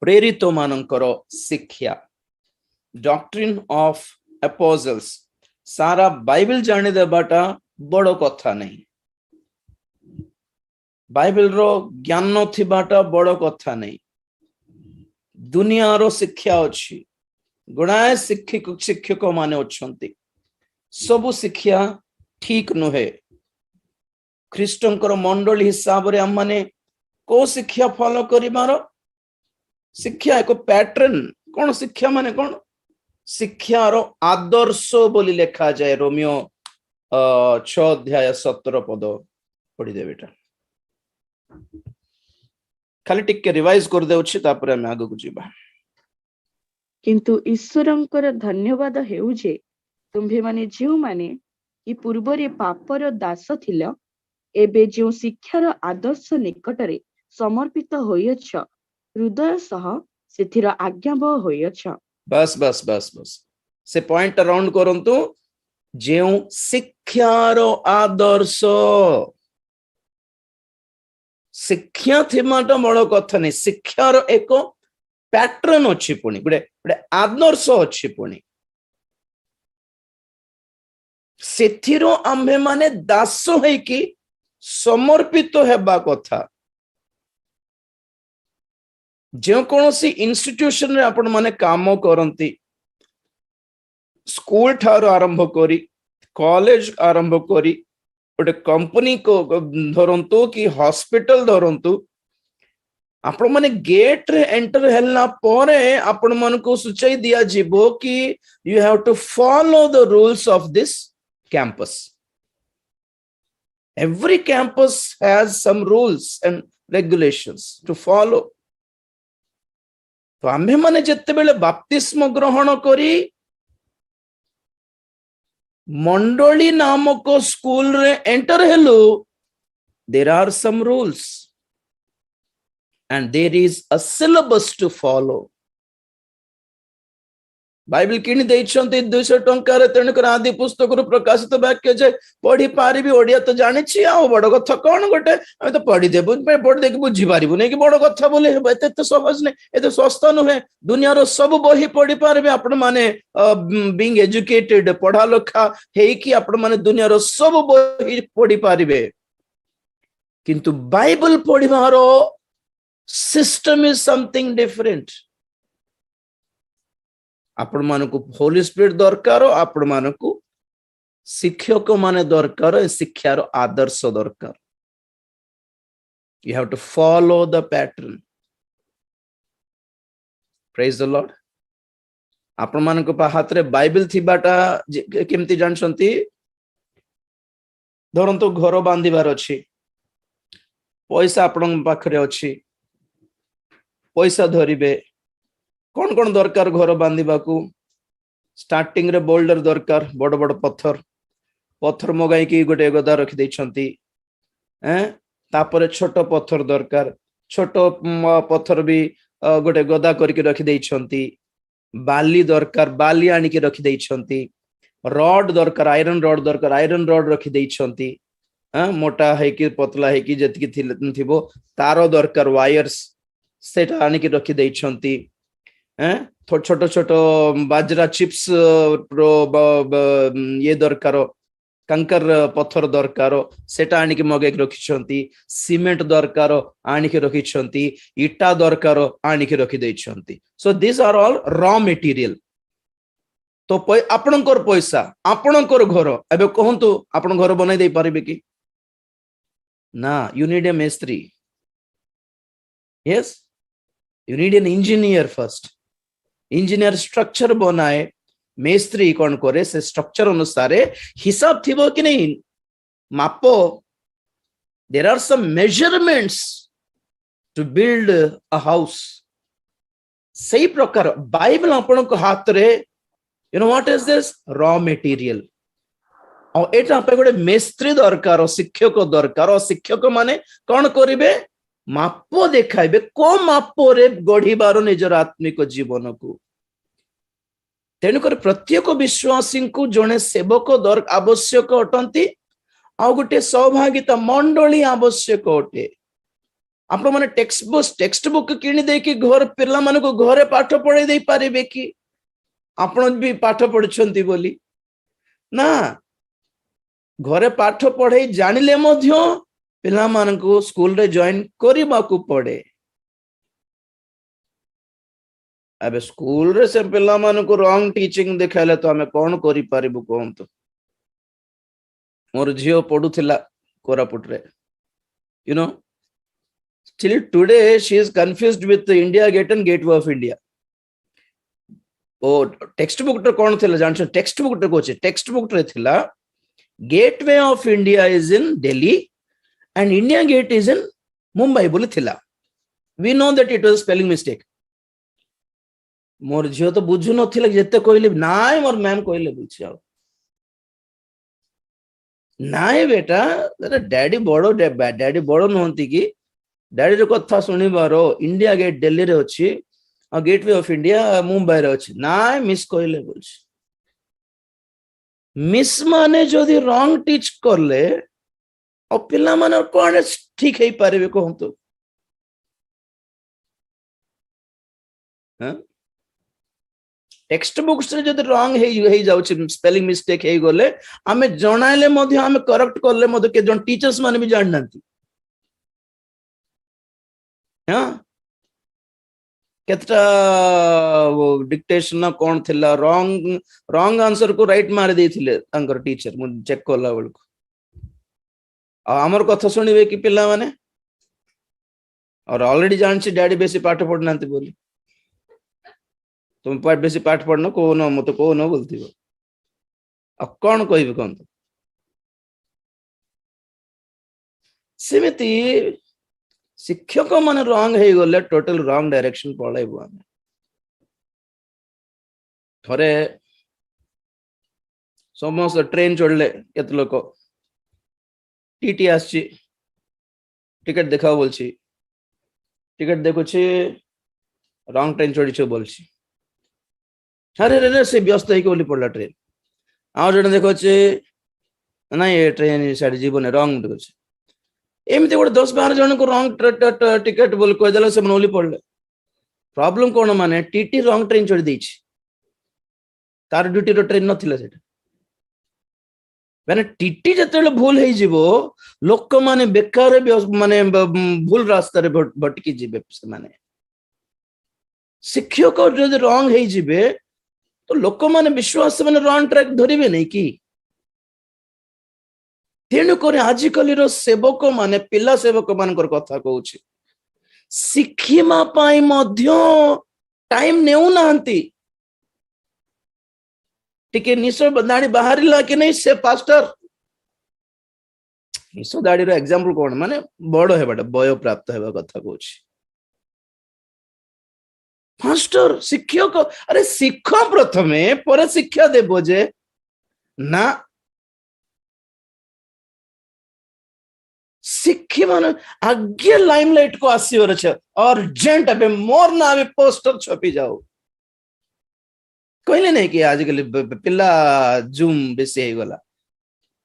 प्रेरित मानकर शिक्षा डॉक्ट्रिन ऑफ एपोजल्स सारा बाइबल जाने देबाटा बड़ कथा नहीं बाइबल रो ज्ञान थिबाटा बड़ कथा नहीं दुनिया रो शिक्षा अच्छी गुणाए शिक्षक माने अच्छंती सबु शिक्षा ठीक नुहे ख्रीष्टंकर मंडल हिसाब रे हम माने को शिक्षा फॉलो करिमार शिक्षा एक पैटर्न कौन शिक्षा माने कौन शिक्षार आदर्श बोली लिखा जाए रोमियो 6 अध्याय 17 पद पढ़ी दे बेटा खाली टिके रिवाइज कर देउछि तापर हम आगु को जीवा किंतु ईश्वरंकर धन्यवाद हेउ जे तुम्भे माने जेउ माने कि पूर्वरे पापर दास थिल एबे जो शिक्षार आदर्श निकटरे समर्पित होइछ हृदय सह सेथिर आज्ञाबह होइछ बस बस बस बस से पॉइंट अराउंड करंतु जेउ शिक्षार आदर्श शिक्षा थिमाटा बड़ कथा नहीं शिक्षार एक पैटर्न अच्छी पुणी गोटे गोटे आदर्श अच्छी पुणी सेथिरो आम्भे माने दास होइकी समर्पित हेबा कथा जो कौन सी इंस्टीट्यूशन रे आपण माने काम करंती स्कूल ठारो आरंभ करी कॉलेज आरंभ करी गोटे कंपनी को धरंतु कि हॉस्पिटल धरंतु आपण माने गेट रे एंटर हेलना परे आपण मन को सूचाई दिया जीवो कि you have to follow the rules of this campus every campus has some rules and regulations to follow तो आम्भे माने जत्ते बेले बपतिस्म ग्रहण करी मंडली नामक स्कूल रे enter hello there are some rules and there is a syllabus to follow Bible किनि दैछन्ते 200 टंका रे तेणुकर आदि पुस्तक रु प्रकाशित वाक्य जे पढ़ी पारिबी ओडिया तो जानि छी आ बड़ कथा कोन गोटे हम तो पढ़ी देबु पढ़ देख बुझी पारिबु नै कि बड़ कथा बोले एते तो सहज नै एते सस्ता नुहे दुनिया रो सब बही पढ़ी पारबे आपण माने बीइंग एजुकेटेड पढ़ा लिखा हेई कि आपण माने दुनिया रो सब बही पढ़ी पारिबे किंतु बाइबल पढ़िबारो सिस्टम इज समथिंग डिफरेंट आपण मानकु होली स्पिरिट दरकार आपण मानकु शिक्षक माने दरकार शिक्षार आदर्श दरकार you have to follow the pattern praise the Lord आपण मानकु हाथ रे बाइबल थिबाटा केमती जानछंती धरंतु घर बांधिबार अछि पैसा आपण पाखरे अछि पैसा धरिबे कौन कौन दरकार घर बांधिबा को स्टार्टिंग रे बोल्डर दरकार बड़ बड़ पत्थर पत्थर मगाई की गोटे गदा रखि दैछंती तापर छोट पत्थर दरकार छोट पत्थर भी गोटे गदा करके रखि दैछंती बाली दरकार बाली आनी के रखि दैछंती रॉड दरकार आयरन रॉड रखि दैछंती मोटा है कि पतला है कि जतकी थिबो तारो दरकार वायर्स सेटा आनी के रखि दैछंती छोट छोट बाजरा चिप्स ये दरकार कंकर पत्थर दरकार सेटा आनी के मगे रखिछंती सीमेंट दरकार आनी के रखिछंती इटा दरकार आनी के रखि दैछंती so this are all raw material तो आपणकर पैसा आपणकर घर एबे कहंतु आपण घर बनाई दे पारिबे कि ना यू नीड ए मिस्त्री yes you need an engineer first engineer structure बनाए मेस्त्री कौन करे से स्ट्रक्चर अनुसार हिसाब थिबो कि नहीं मापो there are some measurements to build a house सही प्रकार बाइबल आपण को हाथ रे you know what is this raw material और एटा पे गोटे मेस्त्री दरकार शिक्षक माने कौन करिवे मापो देखाइबे को मापो रे गढ़िबार निजर आत्मिक जीवन को तेणुकर प्रत्येक विश्वासी को जड़े सेवक आवश्यक अटंती आ गोटे सहभागिता मंडली आवश्यक अटे आपण माने टेक्स्ट बुक किणी देकी घर पिला मानको घरे पाठ पढाई दे पारिबे कि आपण भी पाठ पढछंती बोली ना घरे पाठ पढाई जानिले मध्य पिला मानको स्कूल रे जॉइन करिबाकू पड़े अबे स्कूल रे से पिला मानको रॉन्ग टीचिंग देखाले तो हमें कौन करि पारिबु कोंतो मोर झियो पढुथिला कोरापुट रे you know till today she is confused with the India Gate and Gateway of India ओ टेक्स्ट बुक रे कोन थिला जानछ टेक्स्ट बुक रे कोचे टेक्स्ट बुक रे थिला gateway of India is in Delhi and India Gate is in Mumbai बोली थिला we know that it was a spelling mistake मोर झियो तो बुझु नथिला जते कहली नाय मोर मैम कहले बुझिया नाय बेटा डैडी बड़ो नहंती कि डैडी रो कथा सुनी बारो इंडिया गेट दिल्ली रे अछि आ गेटवे ऑफ इंडिया मुंबई रे अछि नाय मिस कहले बुझ मिस माने जदी रॉन्ग टीच करले और पिला माने कोन ठीक है पारे कहंतु हां टेक्स्ट बुक्स रे जदी रॉन्ग हे जाउछि स्पेलिंग मिस्टेक हे गले हमें जणाइले मध्य हमें करेक्ट करले मध्य के जन टीचर्स माने भी जान नंती हां केतटा वो डिक्टेशन कोन थिला रॉन्ग आंसर को राइट मार देथिले तांकर टीचर मु चेक करला बेलको हमर कथा सुनिबे कि पिला माने और ऑलरेडी जानछि डैडी बेसी पाठ पढनांती बोली तुम पाठ बेसी पाठ पढ़ना को न मत को न बोलती हो अब कौन कहबे कोन सेमिति शिक्षक माने रॉन्ग हे गले टोटल रॉन्ग डायरेक्शन पळाइबो हम थरे समस्त ट्रेन चढ़ले केत लोक टीटी आछि टिकट देखाओ बोलछि टिकट देखुछि रॉन्ग ट्रेन चढ़ी छ बोलछि अरे रे से व्यस्त है बोली पड़ला ट्रेन आ जने देखो छे ना ये ट्रेन साइड जीवन रॉन्ग देखो छे एमती गोटे 10-12 जन को रॉन्ग टिकट बोल कह देला से मनोली पड़ले प्रॉब्लम कोन माने टीटी रॉन्ग ट्रेन चढ़ दै छी तार ड्यूटी रो ट्रेन नथिला सेटा माने टीटी जतले भूल हे जीवो लोक माने बेकार माने भूल रास्ता रे भटकी जीवे से माने शिक्षक जो रॉन्ग हे जीवे तो लोक माने विश्वास माने रॉन्ग ट्रैक धरिबे नहीं कि तेणु करे आजिकल रो सेवक माने पिला सेवक मानकर कथा कहूछि शिक्षिमा पाई मध्य टाइम नेउ नांती टिके निसो दाड़ी बाहरिला कि नहीं से पास्टर निसो दाड़ी रो एग्जांपल कोन माने बड़ हेबाटा बय प्राप्त हेबा कथा कहूछि मास्टर शिक्षक अरे शिक्ष प्रथमे पर शिक्षा देबो जे ना शिक्षी मान आगे लाइमलाइट को आसीवर छ अर्जेंट अबे मोर ना अबे पोस्टर छपी जाओ कहले नहीं कि आजकल पिला जूम बेसी हे गला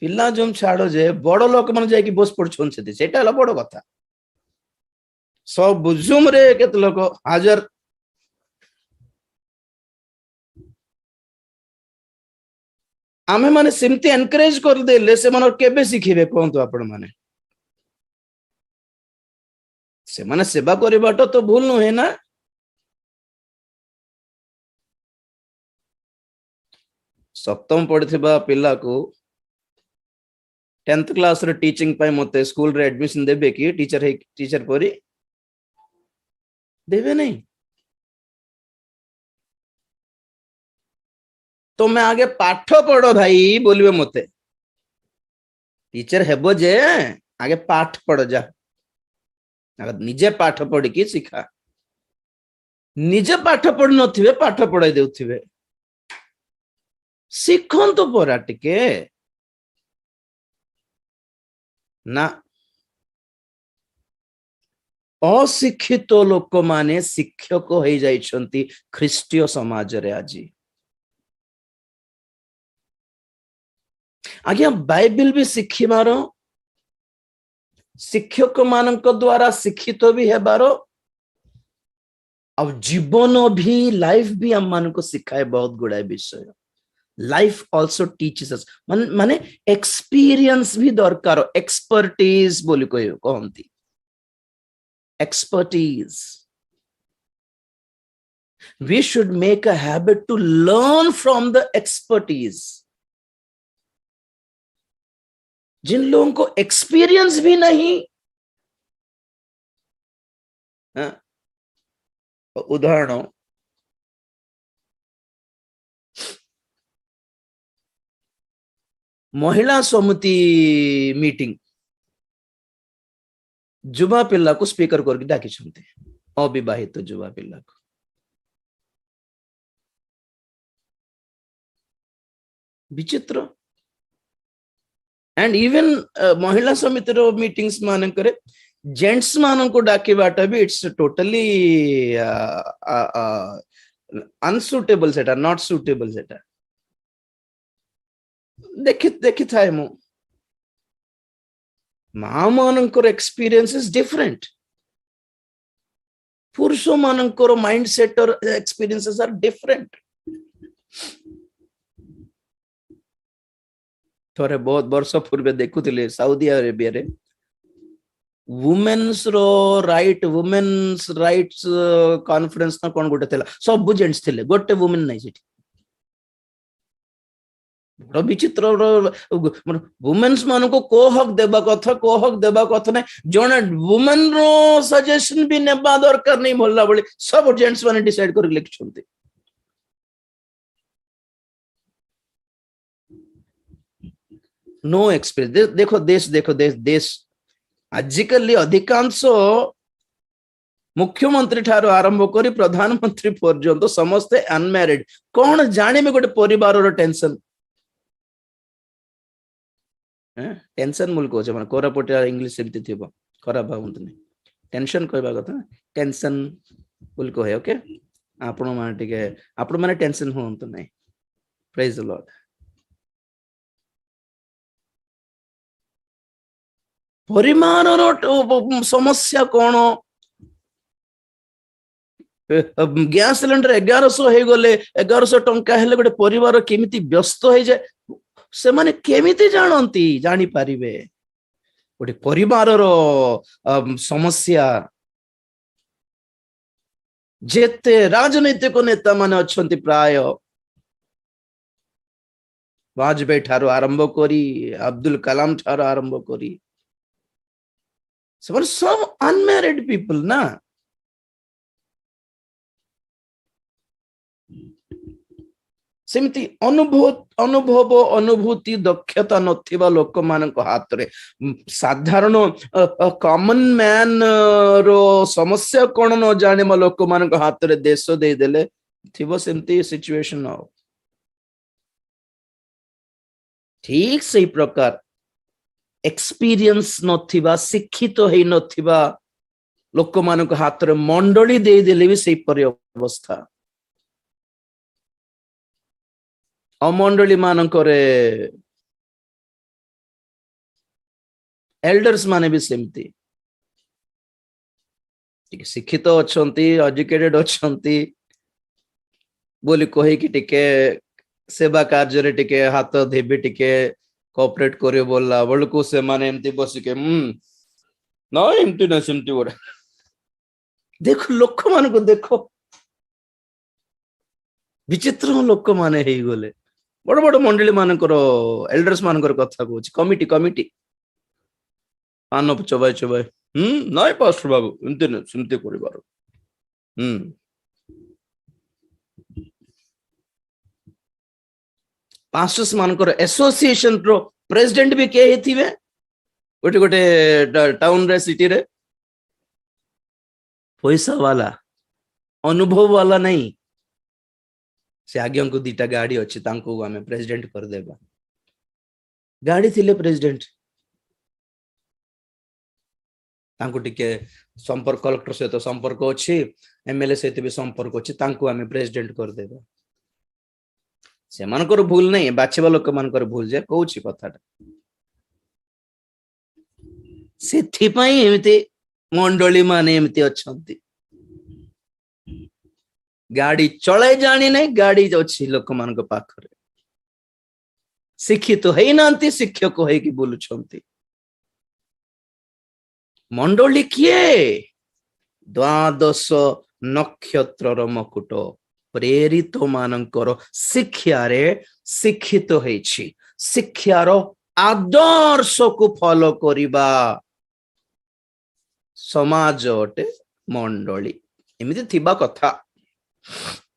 पिला जूम छाड़ो जे बड़ लोक मन जाय कि बस पड़छन से सेटा हला बड़ कथा सब जूम रे केत लोक हाजर आमे माने सिमती एनकरेज कर देले से मन केबे सिखिबे कोंतो आपण माने से माने सेवा करिबाटो तो भूल न है ना सप्तम पढ़िथिबा पिला को 10th क्लास रे टीचिंग पाई मते स्कूल रे एडमिशन देबे कि टीचर परी देबे नहीं तो मैं आगे पाठ पढ़ो भाई बोलिबे मते टीचर हेबो जे आगे पाठ पढ़ जा अगर निजे पाठ पढ़ी की सिखा निजे पाठ पढ़ नथिबे पाठ पढ़ाई देउथिबे शिखन तो परा टिके ना अशिक्षित लोक माने शिक्षक हो जाइछंती ख्रीष्टीय समाज रे आजी आज्ञा बाइबल भी शिखिबार शिक्षक मानक द्वारा शिक्षित भी हेबार अब जीवन भी लाइफ भी हम मान को सिखाए बहुत गुड़ाए विषय लाइफ ऑल्सो टीचेस अस माने एक्सपीरियंस भी दरकार एक्सपर्टीज बोली कहती expertise we should make a habit to learn from the expertise जिन लोगों को एक्सपीरियंस भी नहीं उदाहरण महिला समिति मीटिंग युवा पिला को स्पीकर करके डाकी अविवाहित युवा पिला को विचित्र एंड इवन महिला समिति मीटिंग्स मान करे जेंट्स मान को डाके बाटा भी इट्स टोटली अनसुटेबल सेटा नॉट सुटेबल सेटा देखी थाए मु मां मानकर एक्सपीरियंस इज डिफरेंट पुरुष मानकर माइंडसेट और एक्सपीरियंसेस आर डिफरेंट थोड़े बहुत वर्ष पूर्व देखुले साउदी अरेबिया रे वुमेन्स राइट्स कॉन्फ्रेंस ना कोन गोटे थेला सब जेंट्स थिले गोटे वुमेन नै सेठी बड़ विचित्र वुमेन्स मान को हक देबा कथा नै जने वुमेन रो सजेशन भी नेबा दरकार नै बोलला बळे सब जेंट्स माने डिसाइड कर लिखछंती नो एक्सपीरियंस देखो देश आजिकल अधिकांश मुख्यमंत्री ठार आरंभ करी प्रधानमंत्री पर्यंत समस्ते अनमैरिड कौन जाने गोटे परिवार टेंशन टेंशन मूल कह माने कोरापुट इंग्लिश सेमती थी खराब भावतनी टेंशन कहबा कथा टेंशन बोल कहे ओके आपण माने टेंशन होंतु नहीं प्रेज द लॉर्ड परिमाण समस्या कौन गैस सिलेंडर 1100 हो गले 1100 टंका हेले गोटे परिवार केमिति व्यस्त हो जाए से माने केमिति जानती जानी पारिबे गोटे परिवार समस्या जेते राजनैतिक नेता माने अछंती प्राय वाजपेयी ठारो आरंभ करी अब्दुल कलाम ठारो आरंभ करी सब अनमैरिड पीपल ना सेमती अनुभूति दक्षता नथिबा लोक मान हाथ रे साधारण कॉमन मैन रो समस्या कौन न जाने लोक मान हाथ रे देश दे देले थिबो सेमती सिचुएशन हो ठीक सही प्रकार एक्सपीरियंस नथिबा शिक्षित है नथिबा लोक मान हाथ रे मंडली दे देले भी सही परि अवस्था अमंडली मान एल्डर्स माने भी सेमती शिक्षित अछंती एजुकेटेड अछंती बोली कहि कि टिके सेवा कार्य रे टिके हाथ देबे टिके कोऑपरेट करियो बोलला बळको से माने एमती बसी के ना एमती ना सेमती गोरा देखो लोक मान को देखो विचित्र लोक माने हेई गले बड़ बड़ मंडली मानकर एल्डर्स मानकर कथा कहूँ कमिटी कमिटी पान चबाई चबाई नाई पास्टर बाबू एमती ना सेमती करिबार पास्टर्स मानकर एसोसिएशन रो प्रेसिडेंट भी के हिथिबे गोटे गोटे टाउन रे सिटी रे पैसा वाला अनुभव वाला नहीं से आज्ञा को दीटा गाड़ी अच्छी तांको आमे प्रेसिडेंट कर देबा गाड़ी थिले प्रेसिडेंट तांको टिके संपर्क कलेक्टर सहित संपर्क अच्छी एमएलए सहित भी संपर्क अच्छी तांको आमे प्रेसिडेंट कर देबा से मानकर भूल नहीं बाछिबा लोक मानकर भूल जे कहूची कथाटा ସେଥିପାଇଁ ଏମିତି ମଣ୍ଡଳୀ ମାନେ ଏମିତି ଅଛନ୍ତି। ଗାଡି ଚଳାଇ ଜାଣି ନାହିଁ, ଗାଡି ଅଛି ଲୋକମାନଙ୍କ ପାଖରେ, ଶିକ୍ଷିତ ହେଇନାହାନ୍ତି, ଶିକ୍ଷକ ହେଇକି ବୁଲୁଛନ୍ତି। ମଣ୍ଡଳୀ କିଏ? ଦ୍ୱାଦଶ ନକ୍ଷତ୍ରର ମକୁଟ, ପ୍ରେରିତ ମାନଙ୍କର ଶିକ୍ଷାରେ ଶିକ୍ଷିତ ହେଇଛି। ଶିକ୍ଷାର ଆଦର୍ଶକୁ ଫଲୋ କରିବା ସମାଜ ଅଟେ ମଣ୍ଡଳୀ। ଏମିତି ଥିବା କଥା।